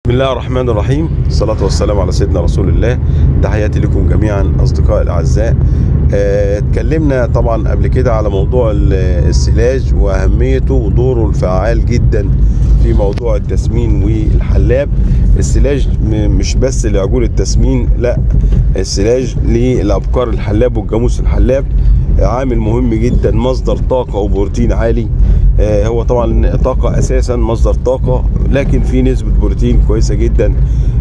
بسم الله الرحمن الرحيم، الصلاة والسلام على سيدنا رسول الله. تحياتي لكم جميعا أصدقائي الأعزاء. اتكلمنا طبعا قبل كده على موضوع السلاج وأهميته ودوره الفعال جدا في موضوع التسمين والحلاب. السلاج مش بس لعجول التسمين، لا، السلاج للأبقار الحلاب والجاموس الحلاب عامل مهم جدا، مصدر طاقة وبروتين عالي. هو طبعا طاقة أساسا، مصدر طاقة، لكن في نسبة بروتين كويسة جدا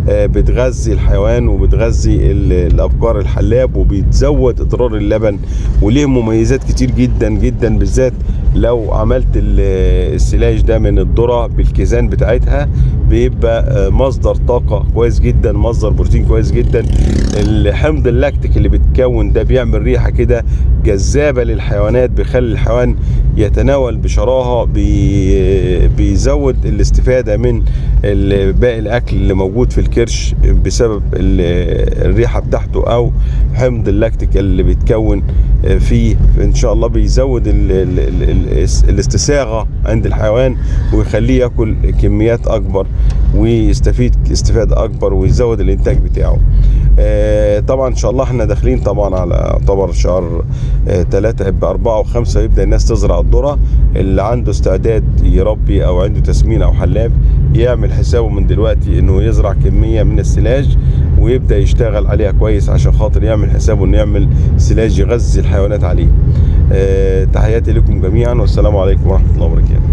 بتغذي الحيوان وبتغذي الأبقار الحلاب وبتزود إضرار اللبن، وليه مميزات كتير جدا جدا، بالذات لو عملت السلاج ده من الذرة بالكيزان بتاعتها بيبقى مصدر طاقة كويس جدا، مصدر بروتين كويس جدا. الحمض اللاكتيك اللي بيتكون ده بيعمل ريحة كده جذابة للحيوانات، بيخلي الحيوان يتناول بشراهة، بيزود الاستفادة من باقي الأكل اللي موجود في الكرش بسبب الريحة بتاعته أو حمض اللاكتيك اللي بيتكون فيه. إن شاء الله بيزود الاستساغة عند الحيوان ويخليه يأكل كميات أكبر ويستفيد استفادة أكبر ويزود الإنتاج بتاعه. طبعا ان شاء الله احنا داخلين طبعا على يعتبر شهر 3، يبقى 4 و5 يبدا الناس تزرع الذره. اللي عنده استعداد يربي او عنده تسمين او حلاب يعمل حسابه من دلوقتي انه يزرع كميه من السلاج ويبدا يشتغل عليها كويس عشان خاطر يعمل حسابه انه يعمل سلاج يغذي الحيوانات عليه. تحياتي لكم جميعا والسلام عليكم ورحمه الله وبركاته.